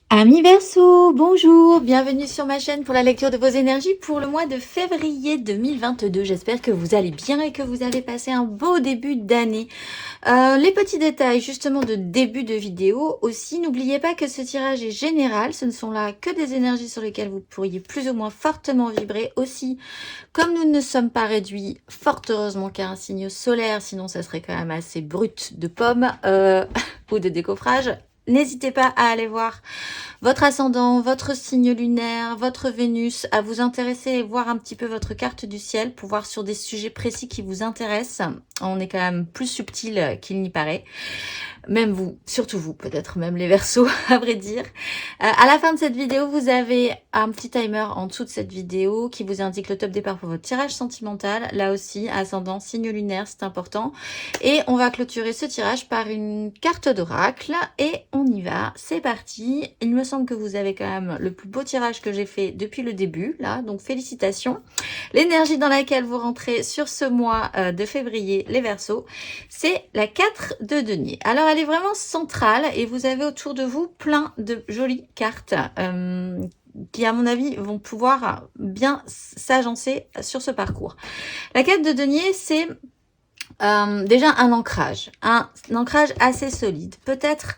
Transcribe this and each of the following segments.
Amis Verseau, bonjour, bienvenue sur ma chaîne pour la lecture de vos énergies pour le mois de février 2022. J'espère que vous allez bien et que vous avez passé un beau début d'année. Les petits détails justement de début de vidéo aussi, n'oubliez pas que ce tirage est général, ce ne sont là que des énergies sur lesquelles vous pourriez plus ou moins fortement vibrer aussi. Comme nous ne sommes pas réduits, fort heureusement qu'à un signe solaire, sinon ça serait quand même assez brut de pommes ou de décoffrage. N'hésitez pas à aller voir votre ascendant, votre signe lunaire, votre Vénus, à vous intéresser et voir un petit peu votre carte du ciel pour voir sur des sujets précis qui vous intéressent. On est quand même plus subtil qu'il n'y paraît. Même vous, surtout vous, peut-être même les Verseaux, à vrai dire. À la fin de cette vidéo, vous avez un petit timer en dessous de cette vidéo qui vous indique le top départ pour votre tirage sentimental. Là aussi, ascendant, signe lunaire, c'est important. Et on va clôturer ce tirage par une carte d'oracle. Et on y va, c'est parti. Il me semble que vous avez quand même le plus beau tirage que j'ai fait depuis le début, là, donc félicitations. L'énergie dans laquelle vous rentrez sur ce mois de février, les Verseaux, c'est la 4 de denier. Alors, elle est vraiment centrale et vous avez autour de vous plein de jolies cartes qui, à mon avis, vont pouvoir bien s'agencer sur ce parcours. La 4 de denier, c'est déjà un ancrage assez solide. Peut-être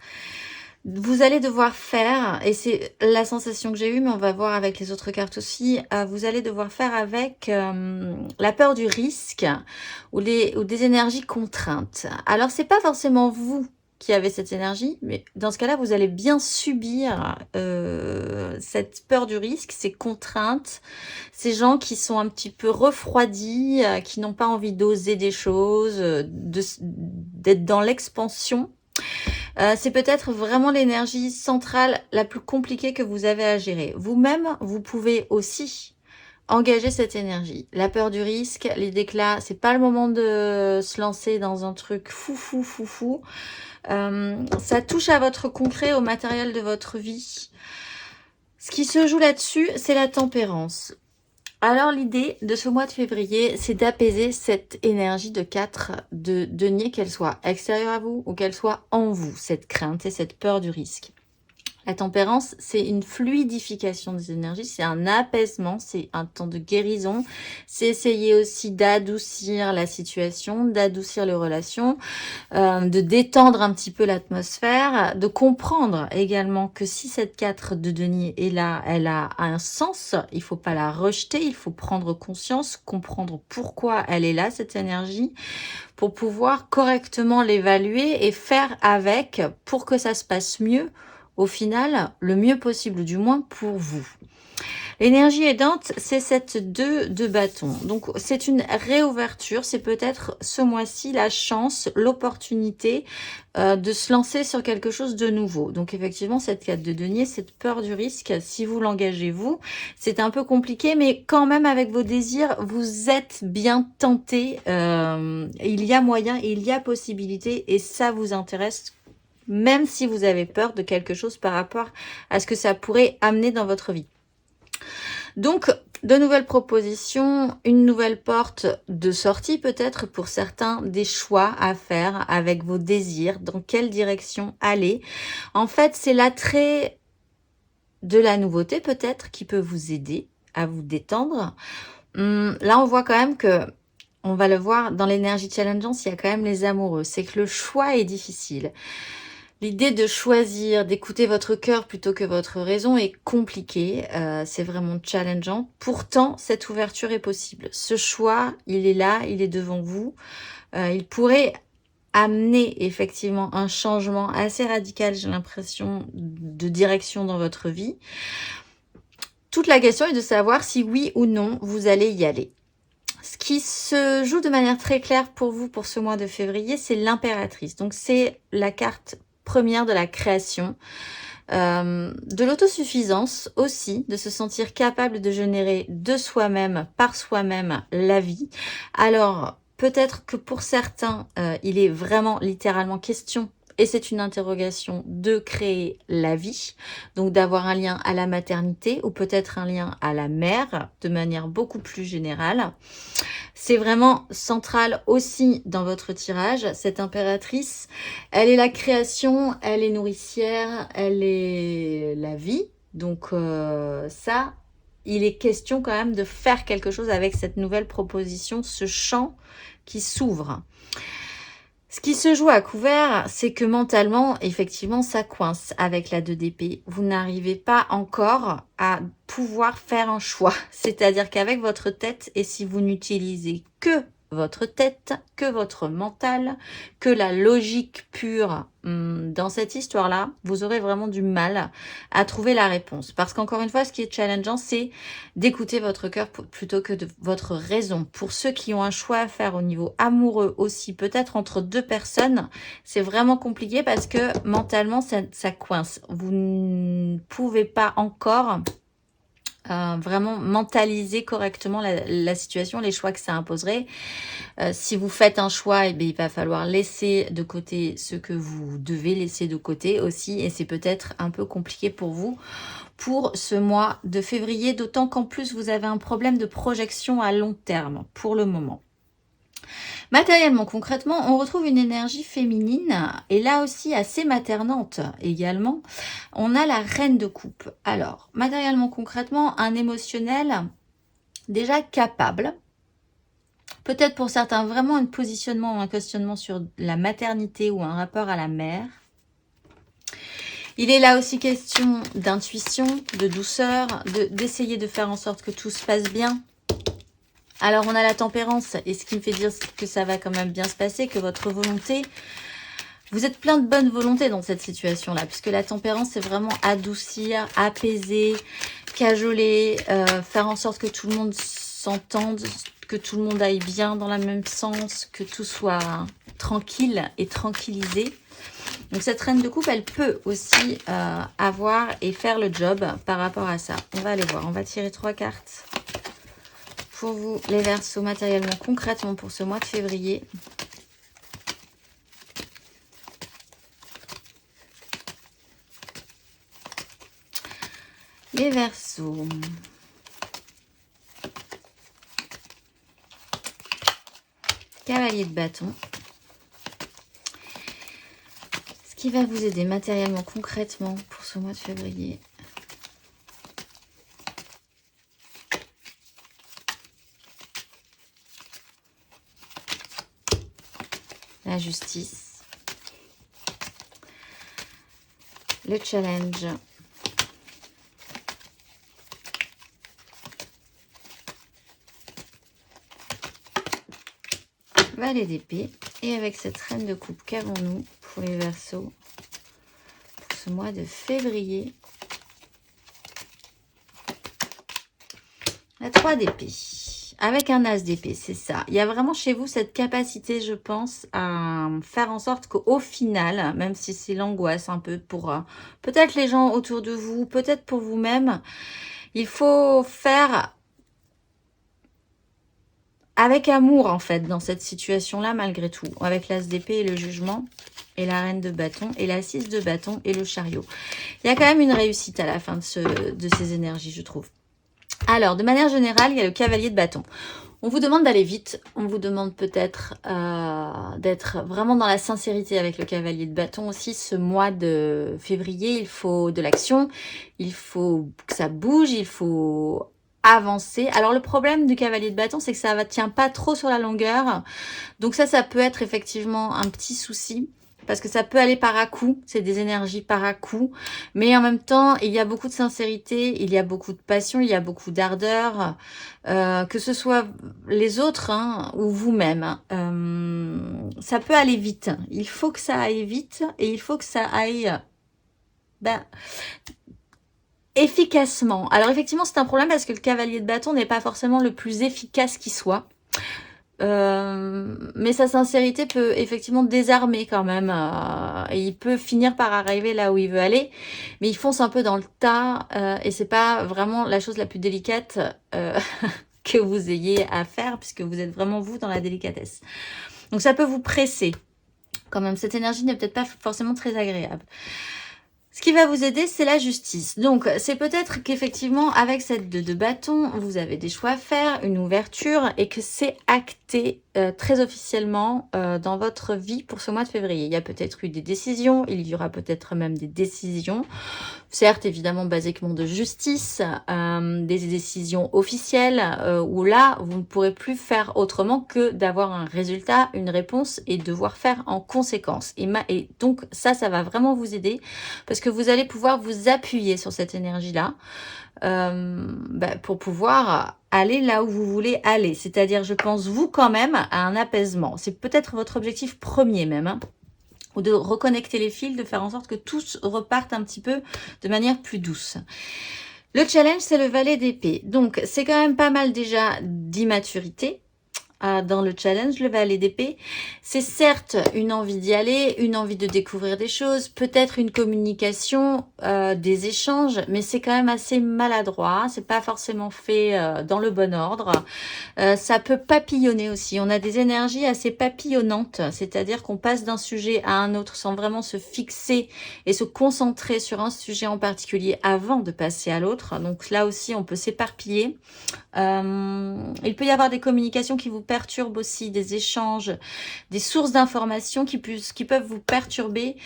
vous allez devoir faire, et c'est la sensation que j'ai eue, mais on va voir avec les autres cartes aussi, vous allez devoir faire avec la peur du risque ou des énergies contraintes. Alors, c'est pas forcément vous qui avez cette énergie, mais dans ce cas-là, vous allez bien subir cette peur du risque, ces contraintes, ces gens qui sont un petit peu refroidis, qui n'ont pas envie d'oser des choses, d'être dans l'expansion. C'est peut-être vraiment l'énergie centrale la plus compliquée que vous avez à gérer. Vous-même, vous pouvez aussi engager cette énergie. La peur du risque, les déclats, c'est pas le moment de se lancer dans un truc fou. Ça touche à votre concret, au matériel de votre vie. Ce qui se joue là-dessus, c'est la tempérance. Alors l'idée de ce mois de février, c'est d'apaiser cette énergie de 4 de denier, qu'elle soit extérieure à vous ou qu'elle soit en vous, cette crainte et cette peur du risque. La tempérance, c'est une fluidification des énergies, c'est un apaisement, c'est un temps de guérison, c'est essayer aussi d'adoucir la situation, d'adoucir les relations, de détendre un petit peu l'atmosphère, de comprendre également que si cette 4 de denier est là, elle a un sens, il faut pas la rejeter, il faut prendre conscience, comprendre pourquoi elle est là, cette énergie, pour pouvoir correctement l'évaluer et faire avec pour que ça se passe mieux, au final, le mieux possible, du moins pour vous. L'énergie aidante, c'est cette 2 de bâton. Donc, c'est une réouverture. C'est peut-être ce mois-ci la chance, l'opportunité de se lancer sur quelque chose de nouveau. Donc, effectivement, cette 4 de denier, cette peur du risque, si vous l'engagez vous, c'est un peu compliqué, mais quand même, avec vos désirs, vous êtes bien tenté. Il y a moyen et il y a possibilité et ça vous intéresse, même si vous avez peur de quelque chose par rapport à ce que ça pourrait amener dans votre vie. Donc, de nouvelles propositions, une nouvelle porte de sortie peut-être pour certains, des choix à faire avec vos désirs, dans quelle direction aller. En fait, c'est l'attrait de la nouveauté peut-être qui peut vous aider à vous détendre. Là, on voit quand même que, on va le voir dans l'énergie challengeante, il y a quand même les amoureux. C'est que le choix est difficile. L'idée de choisir, d'écouter votre cœur plutôt que votre raison est compliquée. C'est vraiment challengeant. Pourtant, cette ouverture est possible. Ce choix, il est là, il est devant vous. Il pourrait amener effectivement un changement assez radical, j'ai l'impression, de direction dans votre vie. Toute la question est de savoir si oui ou non vous allez y aller. Ce qui se joue de manière très claire pour vous pour ce mois de février, c'est l'impératrice. Donc, c'est la carte première de la création, de l'autosuffisance aussi, de se sentir capable de générer de soi-même, par soi-même, la vie. Alors, peut-être que pour certains, il est vraiment littéralement question et c'est une interrogation de créer la vie, donc d'avoir un lien à la maternité ou peut-être un lien à la mère de manière beaucoup plus générale. C'est vraiment central aussi dans votre tirage. Cette impératrice, elle est la création, elle est nourricière, elle est la vie. Donc ça, il est question quand même de faire quelque chose avec cette nouvelle proposition, ce champ qui s'ouvre. Ce qui se joue à couvert, c'est que mentalement, effectivement, ça coince avec la 2 d'épée. Vous n'arrivez pas encore à pouvoir faire un choix. C'est-à-dire qu'avec votre tête, et si vous n'utilisez que votre tête, que votre mental, que la logique pure dans cette histoire-là, vous aurez vraiment du mal à trouver la réponse. Parce qu'encore une fois, ce qui est challengeant, c'est d'écouter votre cœur plutôt que de votre raison. Pour ceux qui ont un choix à faire au niveau amoureux aussi, peut-être entre deux personnes, c'est vraiment compliqué parce que mentalement, ça coince. Vous ne pouvez pas encore vraiment mentaliser correctement la situation, les choix que ça imposerait. Si vous faites un choix, eh bien, il va falloir laisser de côté ce que vous devez laisser de côté aussi, et c'est peut-être un peu compliqué pour vous pour ce mois de février, d'autant qu'en plus vous avez un problème de projection à long terme pour le moment. Matériellement, concrètement, on retrouve une énergie féminine et là aussi assez maternante également. On a la reine de coupe. Alors, matériellement, concrètement, un émotionnel déjà capable. Peut-être pour certains vraiment un positionnement ou un questionnement sur la maternité ou un rapport à la mère. Il est là aussi question d'intuition, de douceur, d'essayer de faire en sorte que tout se passe bien. Alors, on a la tempérance, et ce qui me fait dire que ça va quand même bien se passer, que votre volonté, vous êtes plein de bonne volonté dans cette situation-là, puisque la tempérance, c'est vraiment adoucir, apaiser, cajoler, faire en sorte que tout le monde s'entende, que tout le monde aille bien dans le même sens, que tout soit tranquille et tranquillisé. Donc, cette reine de coupe, elle peut aussi avoir et faire le job par rapport à ça. On va aller voir, on va tirer 3 cartes. Pour vous, les Verseaux, matériellement, concrètement, pour ce mois de février. Les Verseaux. Cavalier de bâton. Ce qui va vous aider matériellement, concrètement, pour ce mois de février. La justice, le challenge, valet d'épée, et avec cette reine de coupe, qu'avons-nous pour les Verseaux pour ce mois de février? La 3 d'épée. Avec un as d'épée, c'est ça. Il y a vraiment chez vous cette capacité, je pense, à faire en sorte qu'au final, même si c'est l'angoisse un peu pour peut-être les gens autour de vous, peut-être pour vous-même, il faut faire avec amour, en fait, dans cette situation-là, malgré tout. Avec l'as d'épée et le jugement, et la reine de bâton, et la 6 de bâton, et le chariot. Il y a quand même une réussite à la fin de ces énergies, je trouve. Alors, de manière générale, il y a le cavalier de bâton. On vous demande d'aller vite. On vous demande peut-être d'être vraiment dans la sincérité avec le cavalier de bâton aussi. Ce mois de février, il faut de l'action. Il faut que ça bouge. Il faut avancer. Alors, le problème du cavalier de bâton, c'est que ça ne tient pas trop sur la longueur. Donc ça peut être effectivement un petit souci. Parce que ça peut aller par à-coup, c'est des énergies par à-coup. Mais en même temps, il y a beaucoup de sincérité, il y a beaucoup de passion, il y a beaucoup d'ardeur. Que ce soit les autres ou vous-même. Ça peut aller vite. Il faut que ça aille vite et il faut que ça aille efficacement. Alors effectivement, c'est un problème parce que le cavalier de bâton n'est pas forcément le plus efficace qui soit. Mais sa sincérité peut effectivement désarmer quand même et il peut finir par arriver là où il veut aller, mais il fonce un peu dans le tas et c'est pas vraiment la chose la plus délicate que vous ayez à faire puisque vous êtes vraiment vous dans la délicatesse. Donc ça peut vous presser. Quand même, cette énergie n'est peut-être pas forcément très agréable. Ce qui va vous aider, c'est la justice. Donc, c'est peut-être qu'effectivement, avec cette 2 de bâton, vous avez des choix à faire, une ouverture, et que c'est acté très officiellement dans votre vie pour ce mois de février. Il y a peut-être eu des décisions, il y aura peut-être même des décisions, certes évidemment basiquement de justice, des décisions officielles, où là, vous ne pourrez plus faire autrement que d'avoir un résultat, une réponse, et devoir faire en conséquence. Et donc, ça va vraiment vous aider, parce que vous allez pouvoir vous appuyer sur cette énergie-là pour pouvoir aller là où vous voulez aller. C'est-à-dire, je pense, vous quand même, à un apaisement. C'est peut-être votre objectif premier même, hein, ou de reconnecter les fils, de faire en sorte que tous repartent un petit peu de manière plus douce. Le challenge, c'est le valet d'épée. Donc, c'est quand même pas mal déjà d'immaturité. Dans le challenge, le valet d'épée, c'est certes une envie d'y aller, une envie de découvrir des choses, peut-être une communication, des échanges, mais c'est quand même assez maladroit, c'est pas forcément fait dans le bon ordre. Ça peut papillonner aussi, on a des énergies assez papillonnantes, c'est-à-dire qu'on passe d'un sujet à un autre sans vraiment se fixer et se concentrer sur un sujet en particulier avant de passer à l'autre. Donc là aussi, on peut s'éparpiller. Il peut y avoir des communications qui vous perturbent aussi, des échanges, des sources d'informations qui peuvent vous perturber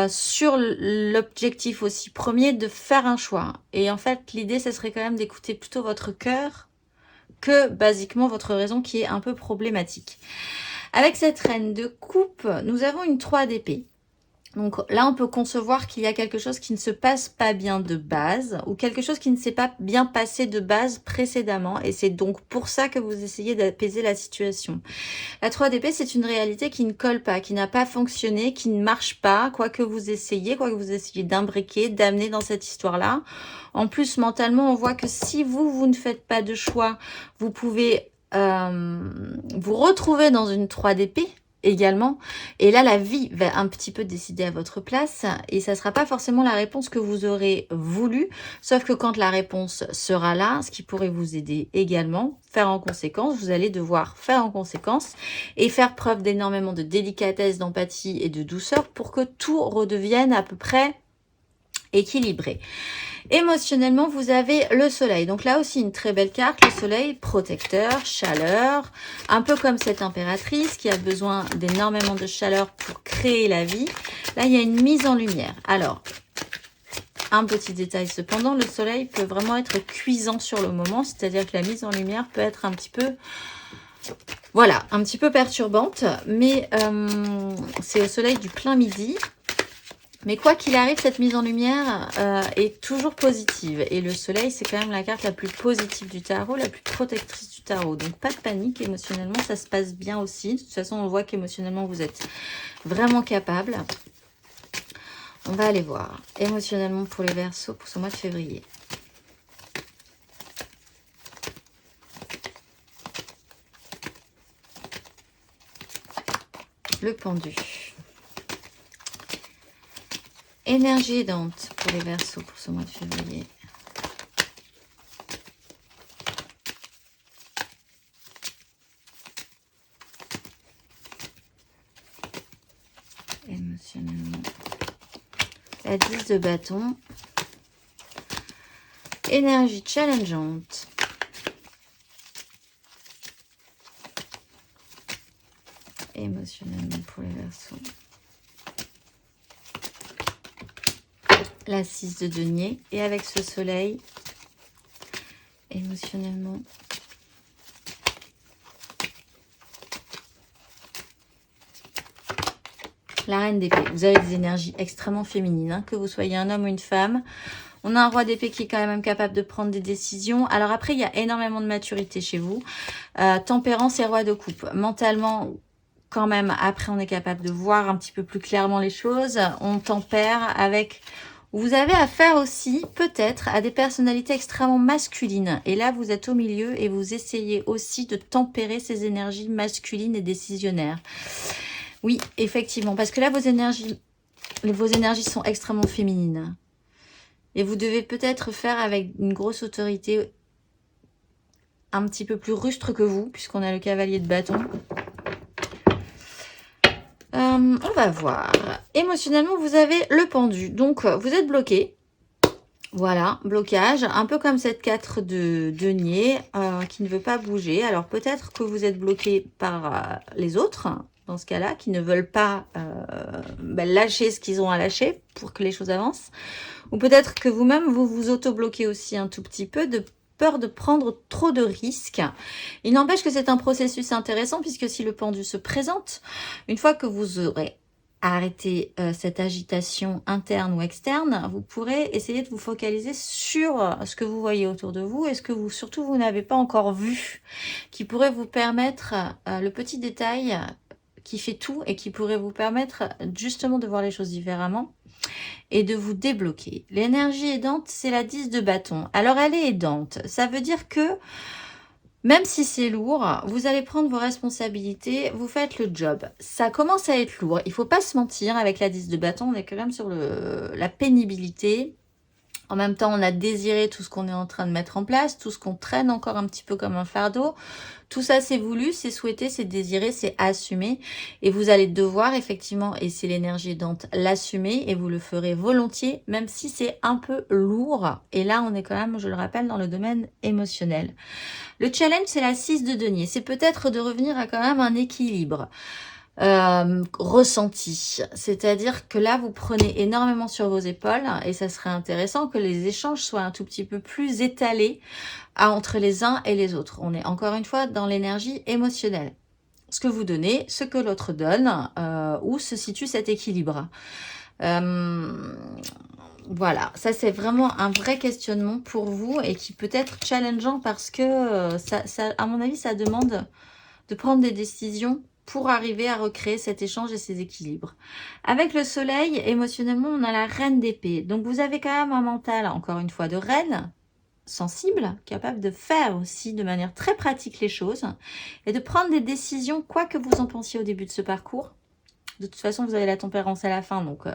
sur l'objectif aussi premier de faire un choix. Et en fait, l'idée, ce serait quand même d'écouter plutôt votre cœur que basiquement votre raison qui est un peu problématique. Avec cette reine de coupe, nous avons une 3 d'épée. Donc là, on peut concevoir qu'il y a quelque chose qui ne se passe pas bien de base ou quelque chose qui ne s'est pas bien passé de base précédemment. Et c'est donc pour ça que vous essayez d'apaiser la situation. La 3 d'épée, c'est une réalité qui ne colle pas, qui n'a pas fonctionné, qui ne marche pas, quoi que vous essayez d'imbriquer, d'amener dans cette histoire-là. En plus, mentalement, on voit que si vous ne faites pas de choix, vous pouvez vous retrouver dans une 3 d'épée également, et là la vie va un petit peu décider à votre place et ça sera pas forcément la réponse que vous aurez voulu, sauf que quand la réponse sera là, ce qui pourrait vous aider également, faire en conséquence, vous allez devoir faire en conséquence et faire preuve d'énormément de délicatesse, d'empathie et de douceur pour que tout redevienne à peu près équilibré. Émotionnellement, vous avez le soleil. Donc là aussi, une très belle carte. Le soleil, protecteur, chaleur. Un peu comme cette impératrice qui a besoin d'énormément de chaleur pour créer la vie. Là, il y a une mise en lumière. Alors, un petit détail cependant, le soleil peut vraiment être cuisant sur le moment. C'est-à-dire que la mise en lumière peut être un petit peu... Voilà, un petit peu perturbante. Mais c'est au soleil du plein midi. Mais quoi qu'il arrive, cette mise en lumière est toujours positive. Et le soleil, c'est quand même la carte la plus positive du tarot, la plus protectrice du tarot. Donc, pas de panique. Émotionnellement, ça se passe bien aussi. De toute façon, on voit qu'émotionnellement, vous êtes vraiment capable. On va aller voir. Émotionnellement pour les Verseaux pour ce mois de février. Le pendu. Énergie aidante pour les Verseaux pour ce mois de février. Émotionnellement. La 10 de bâton. Énergie challengeante. Émotionnellement pour les Verseaux. La 6 de denier. Et avec ce soleil, émotionnellement, la reine d'épée. Vous avez des énergies extrêmement féminines, hein, que vous soyez un homme ou une femme. On a un roi d'épée qui est quand même capable de prendre des décisions. Alors après, il y a énormément de maturité chez vous. Tempérance et roi de coupe. Mentalement, quand même, après, on est capable de voir un petit peu plus clairement les choses. On tempère avec... Vous avez affaire aussi, peut-être, à des personnalités extrêmement masculines. Et là, vous êtes au milieu et vous essayez aussi de tempérer ces énergies masculines et décisionnaires. Oui, effectivement, parce que là, vos énergies sont extrêmement féminines. Et vous devez peut-être faire avec une grosse autorité un petit peu plus rustre que vous, puisqu'on a le cavalier de bâton. On va voir. Émotionnellement, vous avez le pendu. Donc, vous êtes bloqué. Voilà, blocage. Un peu comme cette 4 de denier qui ne veut pas bouger. Alors, peut-être que vous êtes bloqué par les autres, dans ce cas-là, qui ne veulent pas lâcher ce qu'ils ont à lâcher pour que les choses avancent. Ou peut-être que vous-même, vous vous auto-bloquez aussi un tout petit peu de peur de prendre trop de risques. Il n'empêche que c'est un processus intéressant puisque si le pendu se présente, une fois que vous aurez arrêté cette agitation interne ou externe, vous pourrez essayer de vous focaliser sur ce que vous voyez autour de vous et ce que vous, surtout, vous n'avez pas encore vu, qui pourrait vous permettre, le petit détail qui fait tout et qui pourrait vous permettre justement de voir les choses différemment et de vous débloquer. L'énergie aidante, c'est la 10 de bâton. Alors, elle est aidante. Ça veut dire que même si c'est lourd, vous allez prendre vos responsabilités, vous faites le job. Ça commence à être lourd. Il ne faut pas se mentir, avec la 10 de bâton, on est quand même sur la pénibilité. En même temps, on a désiré tout ce qu'on est en train de mettre en place, tout ce qu'on traîne encore un petit peu comme un fardeau. Tout ça, c'est voulu, c'est souhaité, c'est désiré, c'est assumé. Et vous allez devoir effectivement, et c'est l'énergie aidante, l'assumer. Et vous le ferez volontiers, même si c'est un peu lourd. Et là, on est quand même, je le rappelle, dans le domaine émotionnel. Le challenge, c'est la 6 de denier. C'est peut-être de revenir à quand même un équilibre. Ressenti, c'est-à-dire que là vous prenez énormément sur vos épaules et ça serait intéressant que les échanges soient un tout petit peu plus étalés entre les uns et les autres. On est encore une fois dans l'énergie émotionnelle, ce que vous donnez, ce que l'autre donne, où se situe cet équilibre. Voilà, ça c'est vraiment un vrai questionnement pour vous et qui peut être challengeant parce que ça, à mon avis, ça demande de prendre des décisions pour arriver à recréer cet échange et ces équilibres. Avec le soleil, émotionnellement, on a la reine d'épée. Donc, vous avez quand même un mental, encore une fois, de reine, sensible, capable de faire aussi de manière très pratique les choses et de prendre des décisions, quoi que vous en pensiez au début de ce parcours. De toute façon, vous avez la tempérance à la fin, donc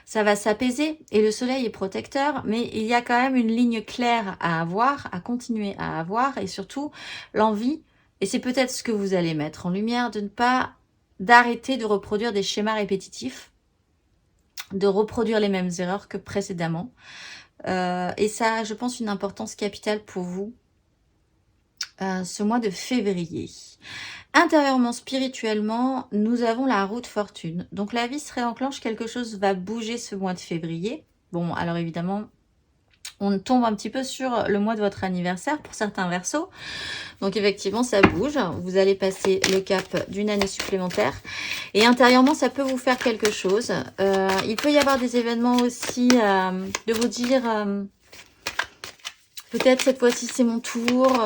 ça va s'apaiser. Et le soleil est protecteur, mais il y a quand même une ligne claire à avoir, à continuer à avoir, et surtout l'envie. Et c'est peut-être ce que vous allez mettre en lumière, d'arrêter de reproduire des schémas répétitifs, de reproduire les mêmes erreurs que précédemment. Et ça a, je pense, une importance capitale pour vous ce mois de février. Intérieurement, spirituellement, nous avons la roue de fortune. Donc la vie se réenclenche, quelque chose va bouger ce mois de février. Bon, alors évidemment, on tombe un petit peu sur le mois de votre anniversaire pour certains versos. Donc effectivement, ça bouge. Vous allez passer le cap d'une année supplémentaire. Et intérieurement, ça peut vous faire quelque chose. Il peut y avoir des événements aussi de vous dire... peut-être cette fois-ci c'est mon tour,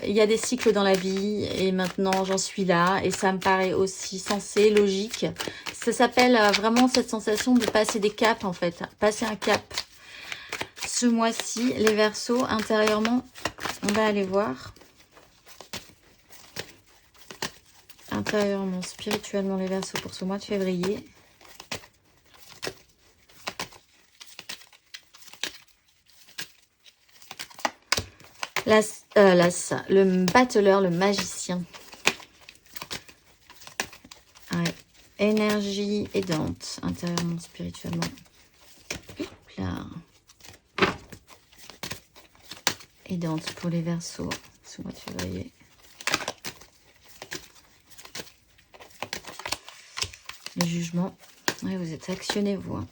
il y a des cycles dans la vie et maintenant j'en suis là et ça me paraît aussi sensé, logique. Ça s'appelle vraiment cette sensation de passer des caps en fait, passer un cap. Ce mois-ci, les Verseaux, intérieurement, on va aller voir. Intérieurement, spirituellement, les Verseaux pour ce mois de février. Le battleur, le magicien. Ouais. Énergie aidante, intérieurement, spirituellement. Là. Aidante pour les Verseaux ce mois de février. Le jugement. Ouais, vous êtes actionné, vous. Hein.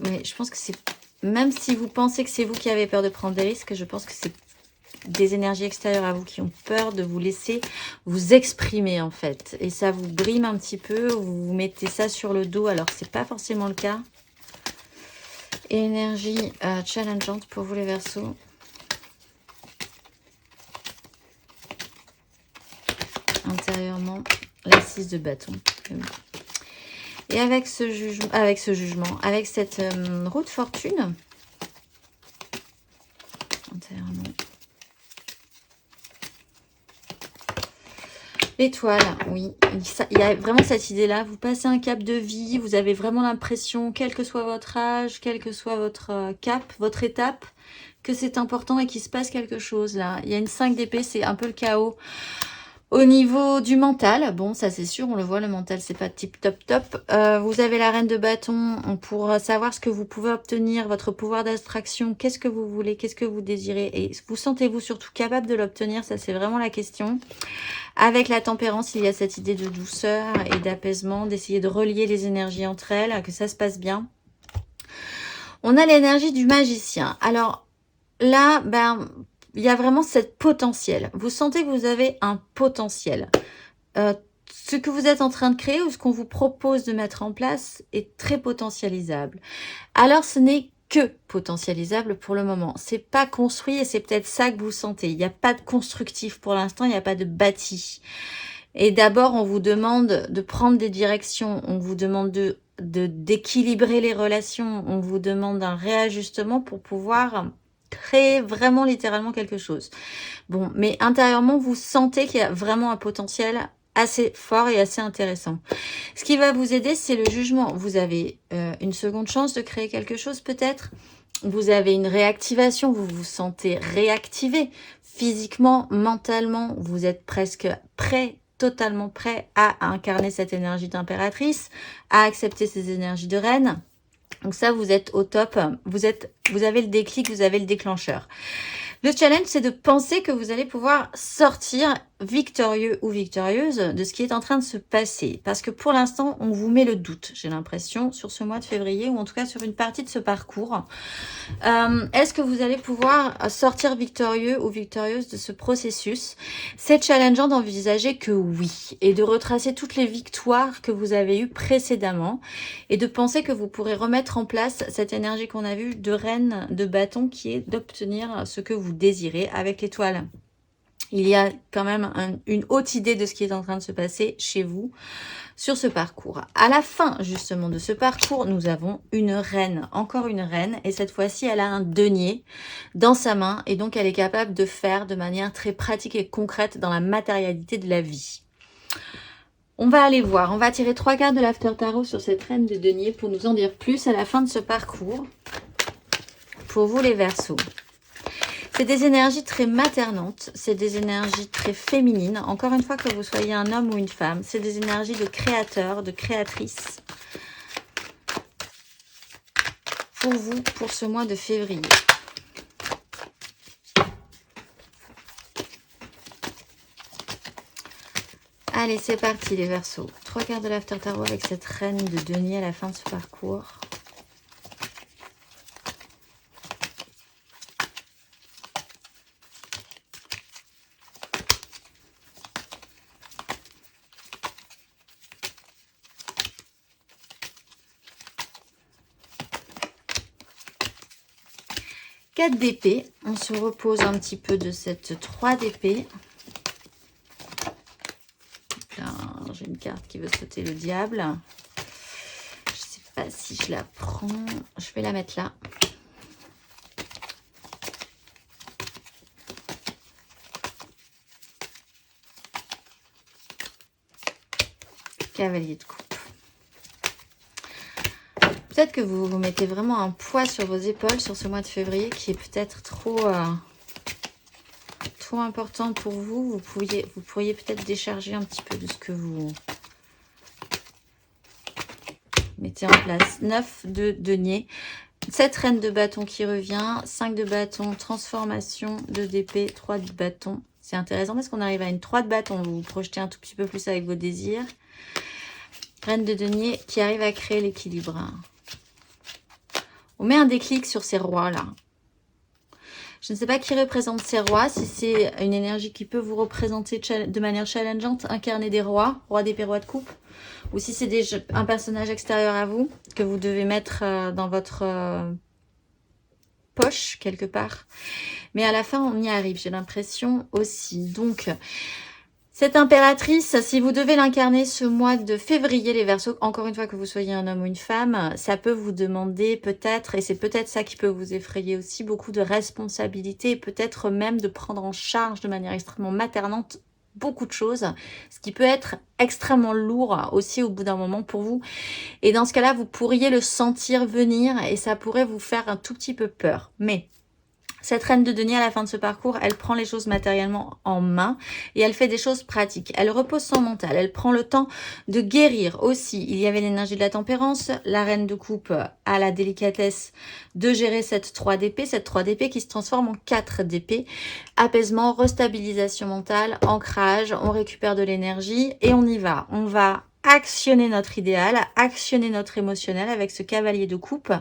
Mais je pense que c'est... Même si vous pensez que c'est vous qui avez peur de prendre des risques, je pense que c'est des énergies extérieures à vous qui ont peur de vous laisser vous exprimer en fait. Et ça vous brime un petit peu, vous mettez ça sur le dos alors que ce n'est pas forcément le cas. Énergie challengeante pour vous les Verseaux. Intérieurement, la 6 de bâton. Et avec ce jugement, avec cette roue de fortune, intérieurement, l'étoile, oui, il y a vraiment cette idée-là, vous passez un cap de vie, vous avez vraiment l'impression, quel que soit votre âge, quel que soit votre cap, votre étape, que c'est important et qu'il se passe quelque chose là. Il y a une 5 d'épée, c'est un peu le chaos. Au niveau du mental, bon, ça c'est sûr, on le voit, le mental, c'est pas tip top top. Vous avez la reine de bâton pour savoir ce que vous pouvez obtenir, votre pouvoir d'abstraction, qu'est-ce que vous voulez, qu'est-ce que vous désirez, et vous sentez-vous surtout capable de l'obtenir, ça c'est vraiment la question. Avec la tempérance, il y a cette idée de douceur et d'apaisement, d'essayer de relier les énergies entre elles, que ça se passe bien. On a l'énergie du magicien. Alors là, ben, il y a vraiment cette potentiel. Vous sentez que vous avez un potentiel. Ce que vous êtes en train de créer ou ce qu'on vous propose de mettre en place est très potentialisable. Alors, ce n'est que potentialisable pour le moment. C'est pas construit et c'est peut-être ça que vous sentez. Il n'y a pas de constructif pour l'instant, il n'y a pas de bâti. Et d'abord, on vous demande de prendre des directions, on vous demande d'équilibrer les relations, on vous demande un réajustement pour pouvoir créer vraiment littéralement quelque chose. Bon, mais intérieurement, vous sentez qu'il y a vraiment un potentiel assez fort et assez intéressant. Ce qui va vous aider, c'est le jugement. Vous avez une seconde chance de créer quelque chose peut-être. Vous avez une réactivation, vous vous sentez réactivé physiquement, mentalement. Vous êtes presque prêt, totalement prêt à incarner cette énergie d'impératrice, à accepter ces énergies de reine. Donc ça, vous êtes au top, vous avez le déclic, vous avez le déclencheur. Le challenge, c'est de penser que vous allez pouvoir sortir victorieux ou victorieuse de ce qui est en train de se passer. Parce que pour l'instant, on vous met le doute, j'ai l'impression, sur ce mois de février, ou en tout cas sur une partie de ce parcours. Est-ce que vous allez pouvoir sortir victorieux ou victorieuse de ce processus? C'est challengeant d'envisager que oui, et de retracer toutes les victoires que vous avez eues précédemment, et de penser que vous pourrez remettre en place cette énergie qu'on a vue de reine de bâton, qui est d'obtenir ce que vous désirez avec l'étoile. Il y a quand même une haute idée de ce qui est en train de se passer chez vous sur ce parcours. À la fin, justement, de ce parcours, nous avons une reine, encore une reine, et cette fois-ci, elle a un denier dans sa main, et donc elle est capable de faire de manière très pratique et concrète dans la matérialité de la vie. On va aller voir, on va tirer 3 cartes de l'After Tarot sur cette reine de denier pour nous en dire plus à la fin de ce parcours. Pour vous, les Verseaux. C'est des énergies très maternantes, c'est des énergies très féminines. Encore une fois, que vous soyez un homme ou une femme, c'est des énergies de créateur, de créatrice. Pour vous, pour ce mois de février. Allez, c'est parti les Verseaux. 3 cartes de l'After Tarot avec cette reine de denier à la fin de ce parcours. D'épée, on se repose un petit peu de cette 3 d'épée. J'ai une carte qui veut sauter le diable. Je ne sais pas si je la prends. Je vais la mettre là. Cavalier de coupe. Peut-être que vous vous mettez vraiment un poids sur vos épaules sur ce mois de février qui est peut-être trop important pour vous. Vous pourriez peut-être décharger un petit peu de ce que vous mettez en place. 9 de denier. 7 reine de bâton qui revient. 5 de bâton, transformation, 2 d'épée, 3 de bâton. C'est intéressant parce qu'on arrive à une 3 de bâton. Vous vous projetez un tout petit peu plus avec vos désirs. Reine de denier qui arrive à créer l'équilibre. On met un déclic sur ces rois-là. Je ne sais pas qui représente ces rois, si c'est une énergie qui peut vous représenter de manière challengeante, incarner des rois, roi d'épée, roi de coupe, ou si c'est un personnage extérieur à vous, que vous devez mettre dans votre poche, quelque part. Mais à la fin, on y arrive, j'ai l'impression aussi. Donc, cette impératrice, si vous devez l'incarner ce mois de février, les Verseaux, encore une fois que vous soyez un homme ou une femme, ça peut vous demander peut-être, et c'est peut-être ça qui peut vous effrayer aussi, beaucoup de responsabilités, peut-être même de prendre en charge de manière extrêmement maternante beaucoup de choses, ce qui peut être extrêmement lourd aussi au bout d'un moment pour vous. Et dans ce cas-là, vous pourriez le sentir venir et ça pourrait vous faire un tout petit peu peur. Mais Cette reine de denier, à la fin de ce parcours, elle prend les choses matériellement en main et elle fait des choses pratiques. Elle repose son mental, elle prend le temps de guérir aussi. Il y avait l'énergie de la tempérance, la reine de coupe a la délicatesse de gérer cette 3 d'épée, qui se transforme en 4 d'épée. Apaisement, restabilisation mentale, ancrage, on récupère de l'énergie et on y va. On va actionner notre idéal, actionner notre émotionnel avec ce cavalier de coupe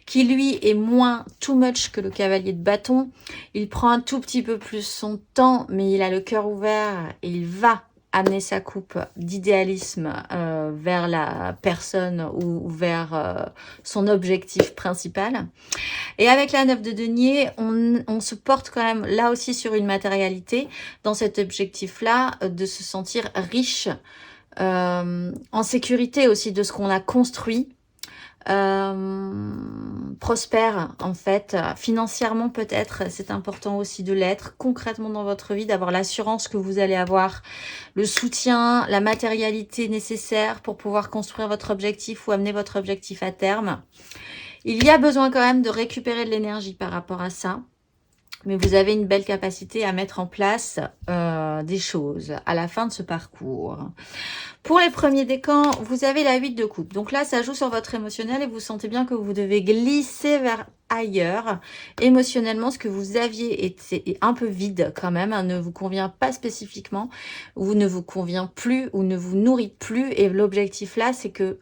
qui lui est moins too much que le cavalier de bâton. Il prend un tout petit peu plus son temps, mais il a le cœur ouvert et il va amener sa coupe d'idéalisme vers la personne ou vers son objectif principal. Et avec la 9 de denier, on se porte quand même là aussi sur une matérialité dans cet objectif-là de se sentir riche, en sécurité aussi de ce qu'on a construit, prospère en fait, financièrement peut-être, c'est important aussi de l'être, concrètement dans votre vie, d'avoir l'assurance que vous allez avoir le soutien, la matérialité nécessaire pour pouvoir construire votre objectif ou amener votre objectif à terme. Il y a besoin quand même de récupérer de l'énergie par rapport à ça. Mais vous avez une belle capacité à mettre en place des choses à la fin de ce parcours. Pour les premiers décans, vous avez la 8 de coupe. Donc là, ça joue sur votre émotionnel et vous sentez bien que vous devez glisser vers ailleurs. Émotionnellement, ce que vous aviez est un peu vide quand même, hein, ne vous convient pas spécifiquement, ou ne vous convient plus, ou ne vous nourrit plus. Et l'objectif là, c'est que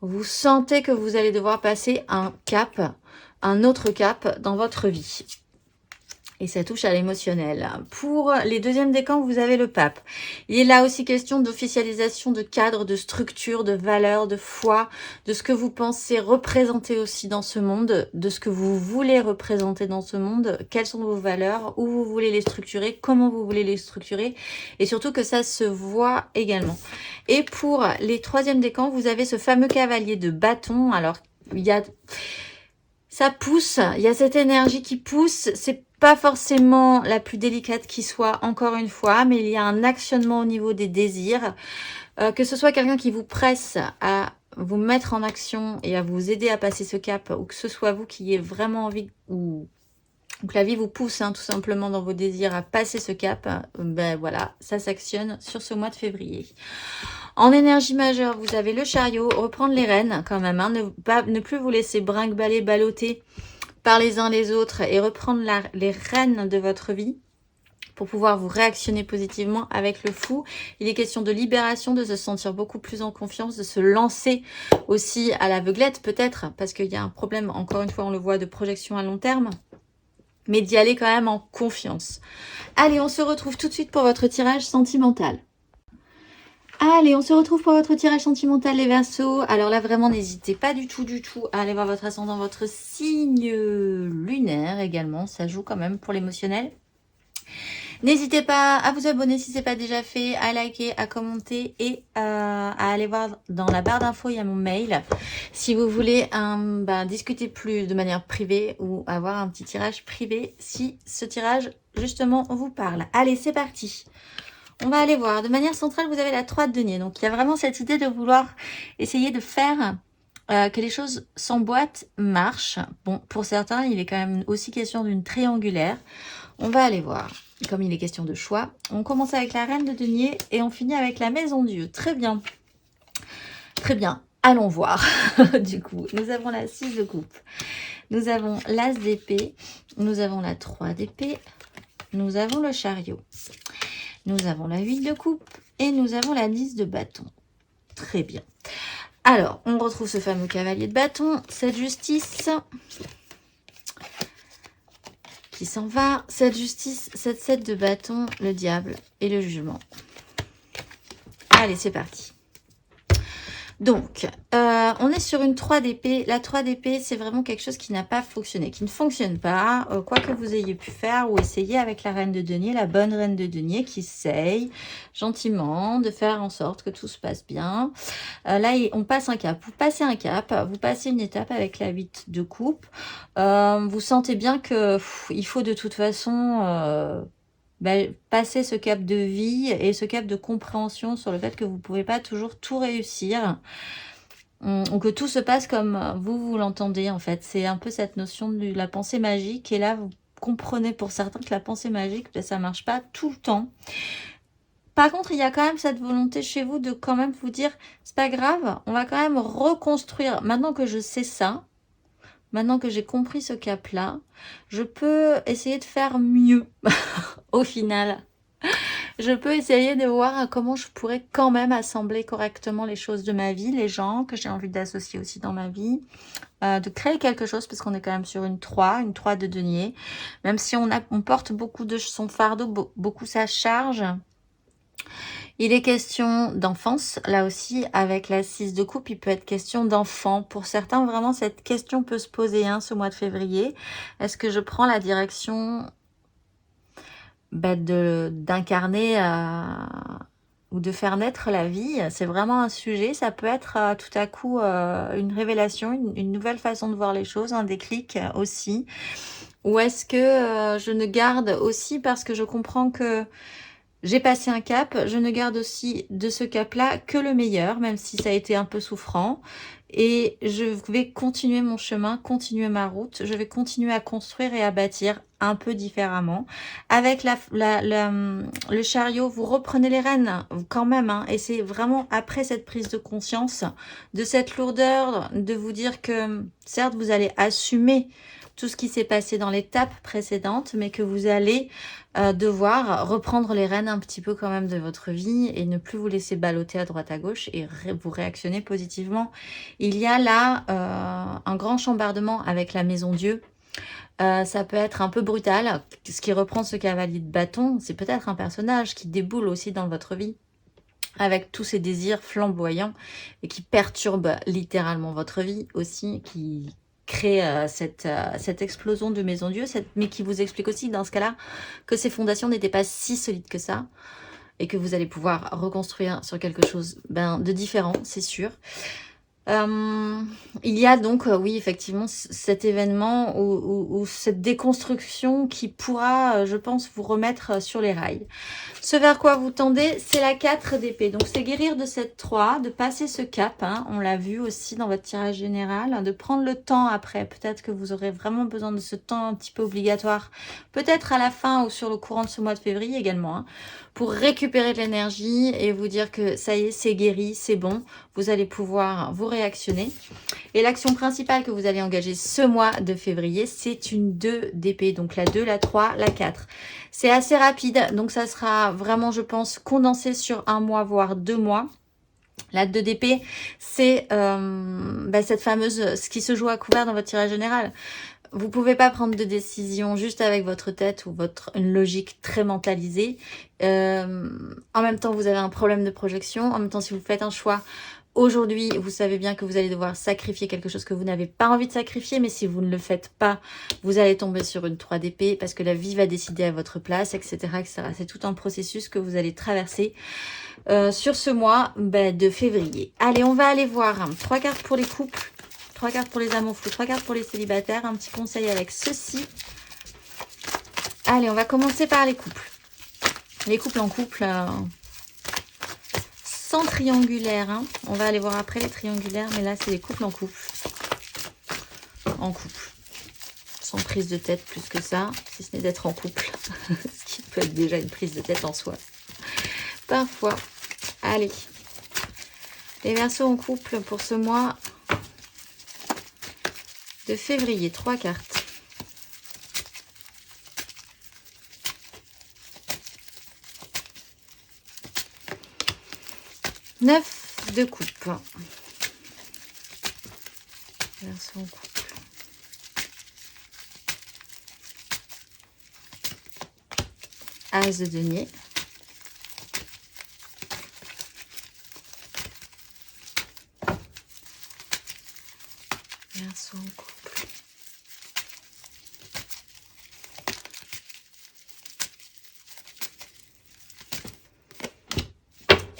vous sentez que vous allez devoir passer un cap, un autre cap dans votre vie. Et ça touche à l'émotionnel. Pour les deuxièmes décans, vous avez le pape. Il est là aussi question d'officialisation de cadre, de structure, de valeur, de foi, de ce que vous pensez représenter aussi dans ce monde, de ce que vous voulez représenter dans ce monde, quelles sont vos valeurs, où vous voulez les structurer, comment vous voulez les structurer, et surtout que ça se voit également. Et pour les troisièmes décans, vous avez ce fameux cavalier de bâton. Alors, il y a... ça pousse, il y a cette énergie qui pousse, c'est pas forcément la plus délicate qui soit, encore une fois, mais il y a un actionnement au niveau des désirs. Que ce soit quelqu'un qui vous presse à vous mettre en action et à vous aider à passer ce cap, ou que ce soit vous qui ayez vraiment envie, ou que la vie vous pousse tout simplement dans vos désirs à passer ce cap, ben voilà, ça s'actionne sur ce mois de février. En énergie majeure, vous avez le chariot, reprendre les rênes quand même, ne plus vous laisser brinque-baller, balloter par les uns les autres et reprendre les rênes de votre vie pour pouvoir vous réactionner positivement avec le fou. Il est question de libération, de se sentir beaucoup plus en confiance, de se lancer aussi à l'aveuglette peut-être, parce qu'il y a un problème, encore une fois on le voit, de projection à long terme, mais d'y aller quand même en confiance. Allez, on se retrouve tout de suite pour votre tirage sentimental. Allez, on se retrouve pour votre tirage sentimental, les Verseaux. Alors là, vraiment, n'hésitez pas du tout à aller voir votre ascendant, votre signe lunaire également. Ça joue quand même pour l'émotionnel. N'hésitez pas à vous abonner si ce n'est pas déjà fait, à liker, à commenter et à aller voir dans la barre d'infos, il y a mon mail. Si vous voulez discuter plus de manière privée ou avoir un petit tirage privé, si ce tirage justement vous parle. Allez, c'est parti. On va aller voir. De manière centrale, vous avez la 3 de denier. Donc, il y a vraiment cette idée de vouloir essayer de faire que les choses s'emboîtent, marchent. Bon, pour certains, il est quand même aussi question d'une triangulaire. On va aller voir. Comme il est question de choix. On commence avec la reine de denier et on finit avec la maison Dieu. Très bien. Très bien. Allons voir. Du coup, nous avons la 6 de coupe. Nous avons l'as d'épée. Nous avons la 3 d'épée. Nous avons le chariot. Nous avons la 8 de coupe et nous avons la 10 de bâton. Très bien. Alors, on retrouve ce fameux cavalier de bâton, cette justice qui s'en va, cette justice, cette 7 de bâton, le diable et le jugement. Allez, c'est parti. Donc, on est sur une 3 d'épée. La 3 d'épée, c'est vraiment quelque chose qui n'a pas fonctionné, qui ne fonctionne pas. Quoi que vous ayez pu faire ou essayer avec la reine de denier, la bonne reine de denier qui essaye gentiment de faire en sorte que tout se passe bien. Là, on passe un cap. Vous passez un cap, vous passez une étape avec la 8 de coupe. Vous sentez bien que il faut de toute façon... passer ce cap de vie et ce cap de compréhension sur le fait que vous ne pouvez pas toujours tout réussir, ou que tout se passe comme vous l'entendez en fait. C'est un peu cette notion de la pensée magique et là comprenez pour certains que la pensée magique, ça ne marche pas tout le temps. Par contre, il y a quand même cette volonté chez vous de quand même vous dire, c'est pas grave, on va quand même reconstruire. Maintenant que je sais ça, maintenant que j'ai compris ce cap-là, je peux essayer de faire mieux au final. Je peux essayer de voir comment je pourrais quand même assembler correctement les choses de ma vie, les gens que j'ai envie d'associer aussi dans ma vie, de créer quelque chose parce qu'on est quand même sur une 3 de denier. Même si on porte beaucoup de son fardeau, beaucoup sa charge. Il est question d'enfance, là aussi, avec la 6 de coupe, il peut être question d'enfant. Pour certains, vraiment, cette question peut se poser ce mois de février. Est-ce que je prends la direction d'incarner ou de faire naître la vie? C'est vraiment un sujet. Ça peut être tout à coup une révélation, une nouvelle façon de voir les choses, un déclic aussi. Ou est-ce que je ne garde aussi parce que je comprends que j'ai passé un cap, je ne garde aussi de ce cap-là que le meilleur, même si ça a été un peu souffrant. Et je vais continuer mon chemin, continuer ma route. Je vais continuer à construire et à bâtir un peu différemment. Avec le chariot, vous reprenez les rênes quand même. Et c'est vraiment après cette prise de conscience de cette lourdeur, de vous dire que certes, vous allez assumer tout ce qui s'est passé dans l'étape précédente, mais que vous allez devoir reprendre les rênes un petit peu quand même de votre vie et ne plus vous laisser balloter à droite à gauche et vous réactionner positivement. Il y a là un grand chambardement avec la maison Dieu. Ça peut être un peu brutal. Ce qui reprend ce cavalier de bâton, c'est peut-être un personnage qui déboule aussi dans votre vie avec tous ces désirs flamboyants et qui perturbe littéralement votre vie aussi, qui crée cette explosion de maison Dieu, mais qui vous explique aussi dans ce cas-là que ces fondations n'étaient pas si solides que ça et que vous allez pouvoir reconstruire sur quelque chose de différent, c'est sûr. Il y a donc, oui, effectivement, cet événement ou cette déconstruction qui pourra, je pense, vous remettre sur les rails. Ce vers quoi vous tendez, c'est la 4 d'épée. Donc, c'est guérir de cette 3, de passer ce cap. On l'a vu aussi dans votre tirage général, de prendre le temps après. Peut-être que vous aurez vraiment besoin de ce temps un petit peu obligatoire. Peut-être à la fin ou sur le courant de ce mois de février également. Pour récupérer de l'énergie et vous dire que ça y est, c'est guéri, c'est bon. Vous allez pouvoir vous réactionner. Et l'action principale que vous allez engager ce mois de février, c'est une 2 d'épée. Donc la 2, la 3, la 4. C'est assez rapide, donc ça sera vraiment, je pense, condensé sur un mois, voire 2 mois. La 2 d'épée, c'est cette fameuse, ce qui se joue à couvert dans votre tirage général. Vous pouvez pas prendre de décision juste avec votre tête ou une logique très mentalisée. En même temps, vous avez un problème de projection. En même temps, si vous faites un choix aujourd'hui, vous savez bien que vous allez devoir sacrifier quelque chose que vous n'avez pas envie de sacrifier. Mais si vous ne le faites pas, vous allez tomber sur une 3 d'épée parce que la vie va décider à votre place, etc. etc. C'est tout un processus que vous allez traverser sur ce mois de février. Allez, on va aller voir 3 cartes pour les couples. 3 cartes pour les amours fous, 3 cartes pour les célibataires. Un petit conseil avec ceci. Allez, on va commencer par les couples. Les couples en couple, sans triangulaire. On va aller voir après les triangulaires, mais là, c'est les couples en couple. En couple. Sans prise de tête plus que ça, si ce n'est d'être en couple. Ce qui peut être déjà une prise de tête en soi. Parfois. Allez. Les Verseaux en couple pour ce mois de février, 3 cartes. Neuf de coupe. Verseau en couple. As de denier. Verseau en couple.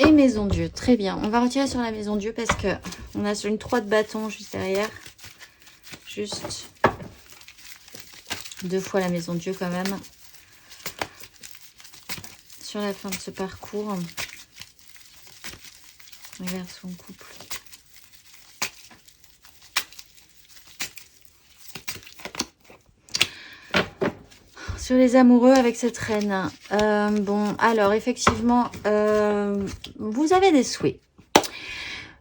Et maison Dieu, très bien. On va retirer sur la maison Dieu parce que on a sur une 3 de bâton juste derrière. Juste 2 fois la maison Dieu quand même. Sur la fin de ce parcours. Regarde son couple. Sur les amoureux avec cette reine. Bon, alors effectivement, vous avez des souhaits.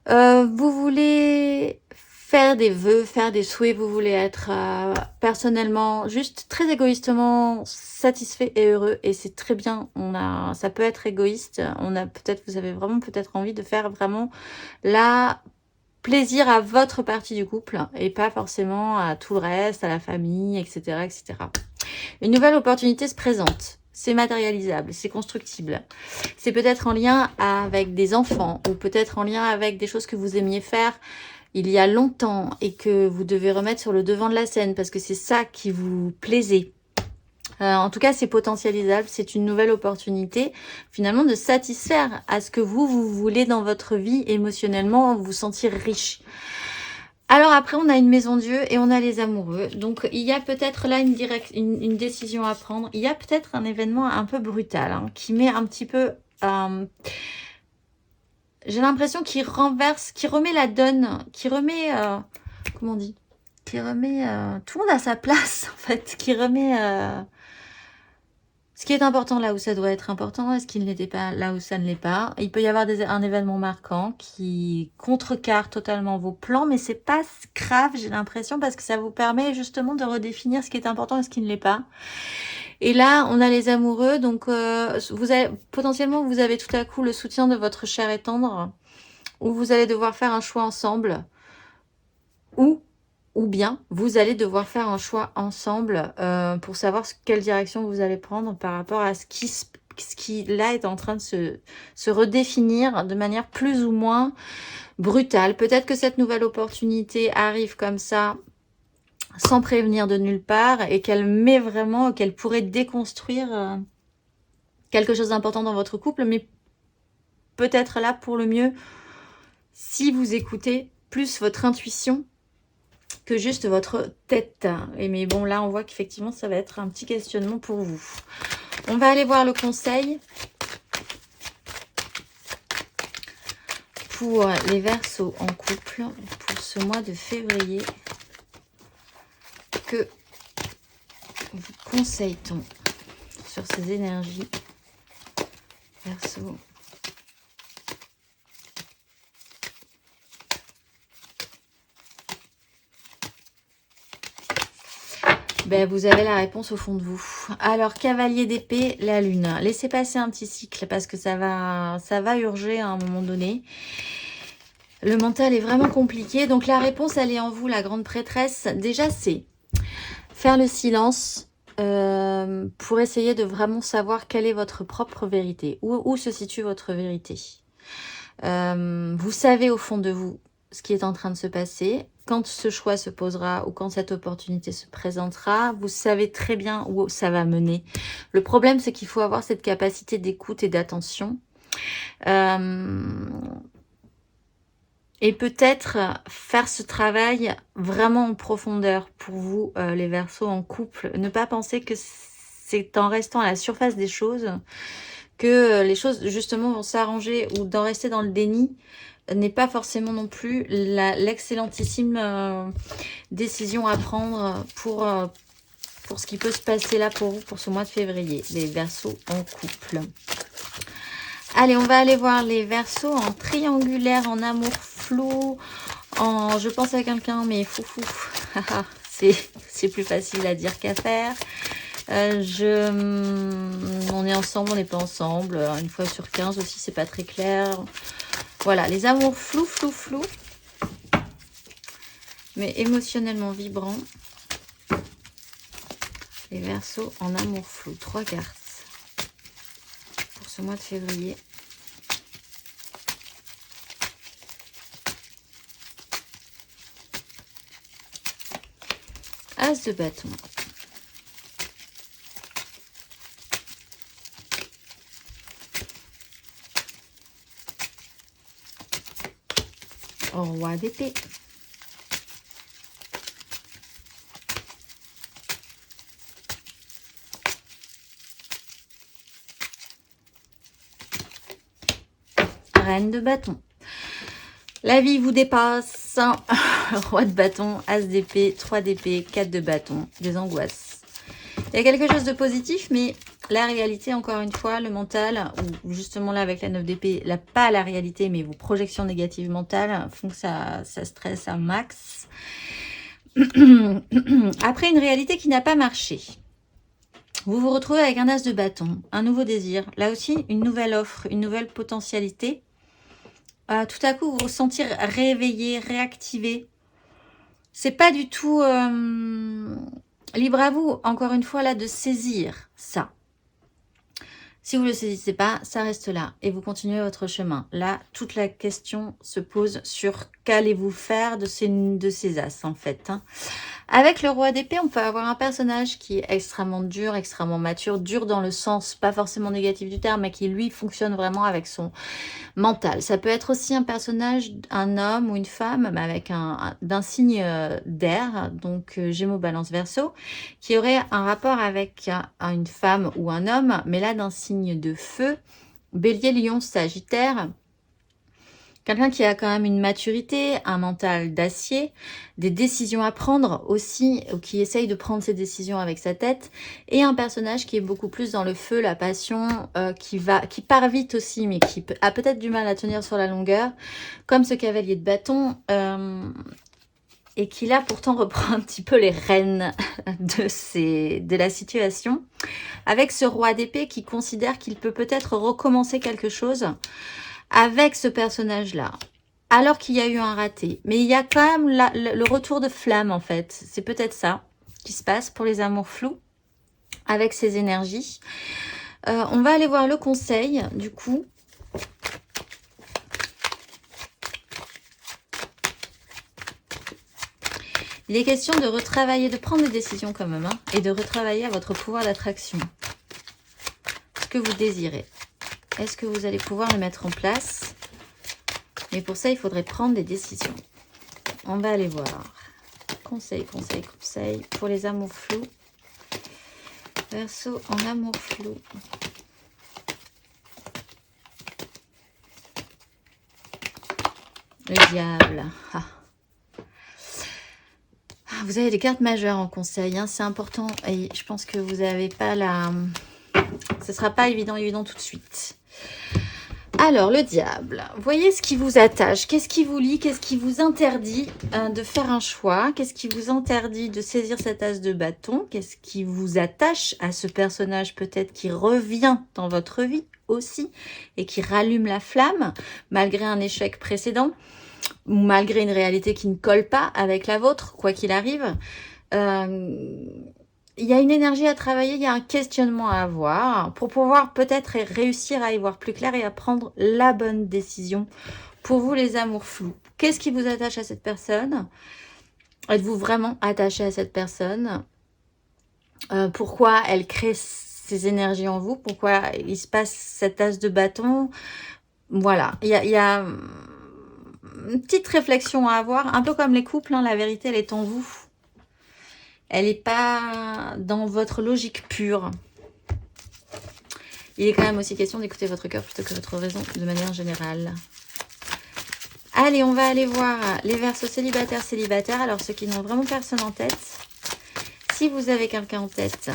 Vous voulez faire des vœux, faire des souhaits, vous voulez être personnellement, juste très égoïstement satisfait et heureux. Et c'est très bien, ça peut être égoïste. Vous avez vraiment peut-être envie de faire vraiment la plaisir à votre partie du couple et pas forcément à tout le reste, à la famille, etc., etc. Une nouvelle opportunité se présente. C'est matérialisable, c'est constructible. C'est peut-être en lien avec des enfants ou peut-être en lien avec des choses que vous aimiez faire il y a longtemps et que vous devez remettre sur le devant de la scène parce que c'est ça qui vous plaisait. En tout cas, c'est potentialisable, c'est une nouvelle opportunité finalement de satisfaire à ce que vous voulez dans votre vie émotionnellement, vous sentir riche. Alors après, on a une maison Dieu et on a les amoureux. Donc, il y a peut-être là une décision à prendre. Il y a peut-être un événement un peu brutal hein, qui met un petit peu... j'ai l'impression qu'il renverse, qu'il remet la donne, qui remet... comment on dit? Qui remet tout le monde à sa place, en fait. Qui remet... ce qui est important là où ça doit être important, est-ce qu'il n'était pas là où ça ne l'est pas? Il peut y avoir un événement marquant qui contrecarre totalement vos plans, mais c'est pas grave, j'ai l'impression, parce que ça vous permet justement de redéfinir ce qui est important et ce qui ne l'est pas. Et là, on a les amoureux, donc potentiellement, vous avez tout à coup le soutien de votre cher et tendre, où vous allez devoir faire un choix ensemble, ou bien vous allez devoir faire un choix ensemble pour savoir quelle direction vous allez prendre par rapport à ce qui là est en train de se redéfinir de manière plus ou moins brutale. Peut-être que cette nouvelle opportunité arrive comme ça, sans prévenir de nulle part, et qu'elle pourrait déconstruire quelque chose d'important dans votre couple, mais peut-être là pour le mieux, si vous écoutez plus votre intuition que juste votre tête. Mais bon, là, on voit qu'effectivement, ça va être un petit questionnement pour vous. On va aller voir le conseil pour les Verseaux en couple pour ce mois de février. Que vous conseille-t-on sur ces énergies Verseaux? Ben, vous avez la réponse au fond de vous. Alors, cavalier d'épée, la lune. Laissez passer un petit cycle parce que ça va urger à un moment donné. Le mental est vraiment compliqué. Donc, la réponse, elle est en vous, la grande prêtresse. Déjà, c'est faire le silence pour essayer de vraiment savoir quelle est votre propre vérité. Où se situe votre vérité. Vous savez au fond de vous ce qui est en train de se passer. Quand ce choix se posera ou quand cette opportunité se présentera, vous savez très bien où ça va mener. Le problème, c'est qu'il faut avoir cette capacité d'écoute et d'attention. Et peut-être faire ce travail vraiment en profondeur pour vous, les Verseaux en couple. Ne pas penser que c'est en restant à la surface des choses que les choses justement vont s'arranger, ou d'en rester dans le déni n'est pas forcément non plus l'excellentissime décision à prendre pour ce qui peut se passer là pour vous pour ce mois de février, les Verseaux en couple. Allez, on va aller voir les Verseaux en triangulaire, en amour flou, en je pense à quelqu'un mais foufou. C'est plus facile à dire qu'à faire. On est ensemble, on n'est pas ensemble. Une fois sur 15 aussi, c'est pas très clair. Voilà, les amours flous, mais émotionnellement vibrants. Les Verseaux en amour flou. 3 cartes pour ce mois de février. As de bâton. Roi d'épée. Reine de bâton. La vie vous dépasse. Roi de bâton, as d'épée, 3 d'épée, 4 de bâton. Des angoisses. Il y a quelque chose de positif, mais la réalité, encore une fois, le mental, ou justement là avec la 9 d'épée, là, pas la réalité, mais vos projections négatives mentales font que ça stresse un max. Après une réalité qui n'a pas marché, vous vous retrouvez avec un as de bâton, un nouveau désir. Là aussi, une nouvelle offre, une nouvelle potentialité. Tout à coup, vous vous sentir réveillé, réactivé. C'est pas du tout libre à vous, encore une fois, là, de saisir ça. Si vous ne le saisissez pas, ça reste là et vous continuez votre chemin. Là, toute la question se pose sur qu'allez-vous faire de ces as, en fait. Hein. Avec le roi d'épée, on peut avoir un personnage qui est extrêmement dur, extrêmement mature, dur dans le sens pas forcément négatif du terme, mais qui, lui, fonctionne vraiment avec son mental. Ça peut être aussi un personnage, un homme ou une femme, mais avec d'un signe d'air, donc Gémeaux, Balance, Verseau, qui aurait un rapport avec une femme ou un homme, mais là d'un signe de feu, Bélier, Lion, Sagittaire. Quelqu'un qui a quand même une maturité, un mental d'acier, des décisions à prendre aussi, ou qui essaye de prendre ses décisions avec sa tête, et un personnage qui est beaucoup plus dans le feu, la passion, qui part vite aussi, mais qui a peut-être du mal à tenir sur la longueur, comme ce cavalier de bâton, et qui là pourtant reprend un petit peu les rênes de la situation, avec ce roi d'épée qui considère qu'il peut peut-être recommencer quelque chose, avec ce personnage-là, alors qu'il y a eu un raté. Mais il y a quand même le retour de flamme, en fait. C'est peut-être ça qui se passe pour les amours flous, avec ces énergies. On va aller voir le conseil, du coup. Il est question de retravailler, de prendre des décisions quand même, hein, et de retravailler à votre pouvoir d'attraction. Ce que vous désirez. Est-ce que vous allez pouvoir le mettre en place? Mais pour ça, il faudrait prendre des décisions. On va aller voir. Conseil, conseil, conseil pour les amours flous. Verseau en amour flou. Le diable. Ah. Vous avez des cartes majeures en conseil. Hein, c'est important. Et je pense que vous n'avez pas la... Ce ne sera pas évident tout de suite. Alors, le diable, voyez ce qui vous attache, qu'est-ce qui vous lie, qu'est-ce qui vous interdit de faire un choix, qu'est-ce qui vous interdit de saisir cette as de bâton, qu'est-ce qui vous attache à ce personnage peut-être qui revient dans votre vie aussi et qui rallume la flamme malgré un échec précédent ou malgré une réalité qui ne colle pas avec la vôtre, quoi qu'il arrive. Il y a une énergie à travailler, il y a un questionnement à avoir pour pouvoir peut-être réussir à y voir plus clair et à prendre la bonne décision pour vous les amours flous. Qu'est-ce qui vous attache à cette personne? Êtes-vous vraiment attaché à cette personne? Pourquoi elle crée ces énergies en vous? Pourquoi il se passe cette as de bâton? Voilà, il y a une petite réflexion à avoir, un peu comme les couples, hein, la vérité elle est en vous. Elle n'est pas dans votre logique pure. Il est quand même aussi question d'écouter votre cœur plutôt que votre raison de manière générale. Allez, on va aller voir les Verseaux célibataires. Alors, ceux qui n'ont vraiment personne en tête, si vous avez quelqu'un en tête,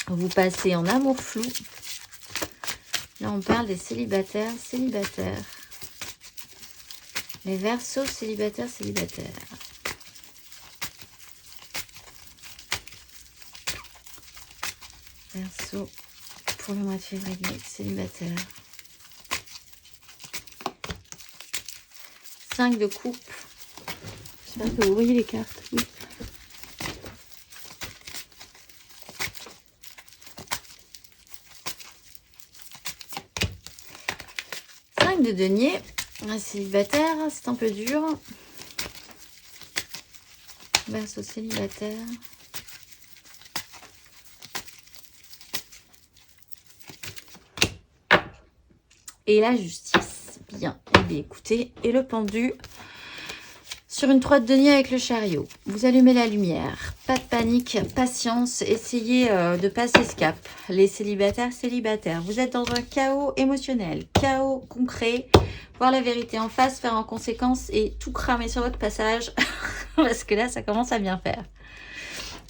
vous passez en amour flou. Là, on parle des célibataires. Les Verseaux célibataires. Verseau pour le mois de février, célibataire. 5 de coupe. J'espère que vous voyez les cartes. Oui. De denier, un célibataire, c'est un peu dur. Verseau célibataire. Et la justice. Bien, eh bien écoutez, et le pendu sur une 3 de denier avec le chariot. Vous allumez la lumière. Pas de panique, patience. Essayez de passer ce cap. Les célibataires. Vous êtes dans un chaos émotionnel, chaos concret. Voir la vérité en face, faire en conséquence et tout cramer sur votre passage. Parce que là, ça commence à bien faire.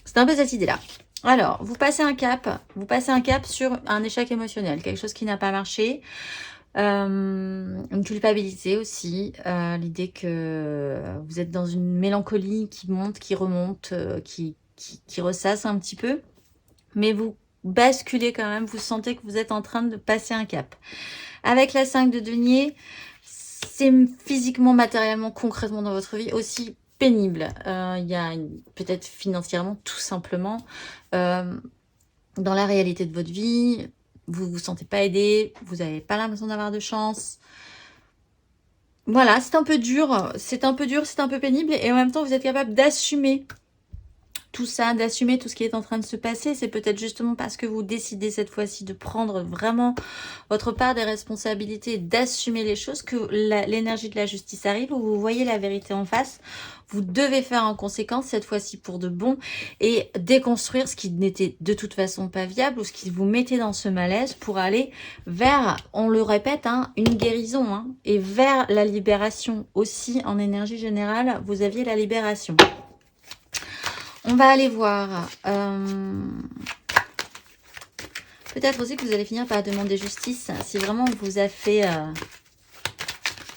C'est un peu cette idée-là. Alors, vous passez un cap sur un échec émotionnel, quelque chose qui n'a pas marché. Une culpabilité aussi, l'idée que vous êtes dans une mélancolie qui monte, qui remonte, qui ressasse un petit peu. Mais vous basculez quand même, vous sentez que vous êtes en train de passer un cap. Avec la 5 de denier, c'est physiquement, matériellement, concrètement dans votre vie aussi pénible. Il y a peut-être financièrement, tout simplement, dans la réalité de votre vie, vous vous sentez pas aidé, vous n'avez pas l'impression d'avoir de chance. Voilà, c'est un peu dur, c'est un peu pénible, et en même temps, vous êtes capable d'assumer tout ça, d'assumer tout ce qui est en train de se passer. C'est peut-être justement parce que vous décidez cette fois-ci de prendre vraiment votre part des responsabilités, d'assumer les choses, que l'énergie de la justice arrive, où vous voyez la vérité en face. Vous devez faire en conséquence, cette fois-ci pour de bon, et déconstruire ce qui n'était de toute façon pas viable, ou ce qui vous mettait dans ce malaise, pour aller vers, on le répète, hein, une guérison, hein, et vers la libération aussi. En énergie générale, vous aviez la libération. On va aller voir. Peut-être aussi que vous allez finir par demander justice si vraiment on vous a fait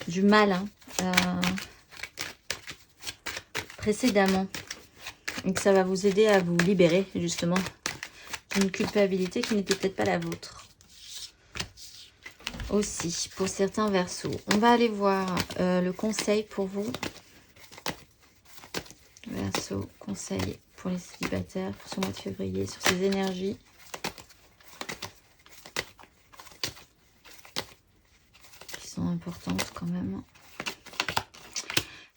du mal, hein, précédemment. Et que ça va vous aider à vous libérer justement d'une culpabilité qui n'était peut-être pas la vôtre. Aussi, pour certains Verseaux. On va aller voir le conseil pour vous. Verseau, conseil pour les célibataires pour ce mois de février sur ces énergies. Qui sont importantes quand même.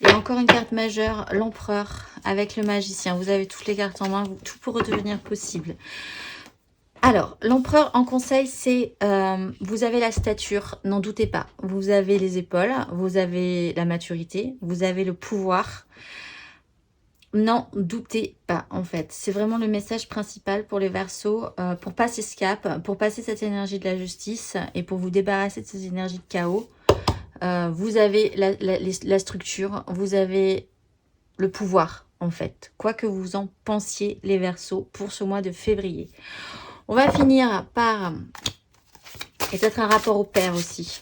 Et encore une carte majeure, l'empereur avec le magicien. Vous avez toutes les cartes en main, tout pour redevenir possible. Alors, l'empereur en conseil, c'est vous avez la stature, n'en doutez pas. Vous avez les épaules, vous avez la maturité, vous avez le pouvoir. N'en doutez pas, en fait. C'est vraiment le message principal pour les Verseaux, pour passer ce cap, pour passer cette énergie de la justice et pour vous débarrasser de ces énergies de chaos. Vous avez la structure, vous avez le pouvoir, en fait. Quoi que vous en pensiez, les Verseaux, pour ce mois de février. On va finir par peut-être un rapport au père aussi.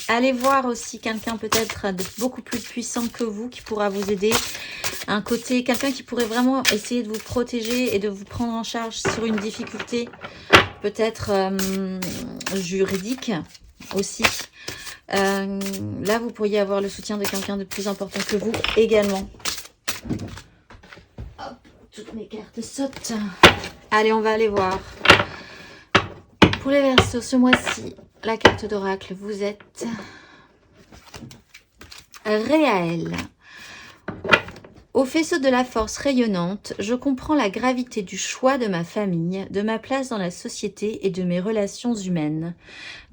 Allez voir aussi quelqu'un peut-être de beaucoup plus puissant que vous qui pourra vous aider. Un côté, quelqu'un qui pourrait vraiment essayer de vous protéger et de vous prendre en charge sur une difficulté peut-être juridique aussi. Là, vous pourriez avoir le soutien de quelqu'un de plus important que vous également. Hop, toutes mes cartes sautent. Allez, on va aller voir. Pour les Verseaux, ce mois-ci, la carte d'oracle, vous êtes réel. Au faisceau de la force rayonnante, je comprends la gravité du choix de ma famille, de ma place dans la société et de mes relations humaines.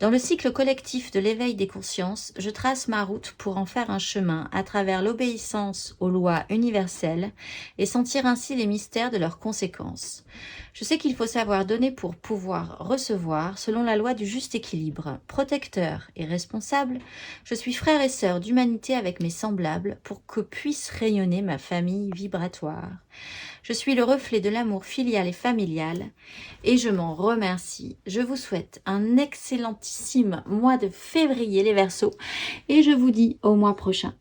Dans le cycle collectif de l'éveil des consciences, je trace ma route pour en faire un chemin à travers l'obéissance aux lois universelles et sentir ainsi les mystères de leurs conséquences. Je sais qu'il faut savoir donner pour pouvoir recevoir selon la loi du juste équilibre. Protecteur et responsable, je suis frère et sœur d'humanité avec mes semblables pour que puisse rayonner ma famille vibratoire. Je suis le reflet de l'amour filial et familial et je m'en remercie. Je vous souhaite un excellentissime mois de février les Verseaux et je vous dis au mois prochain.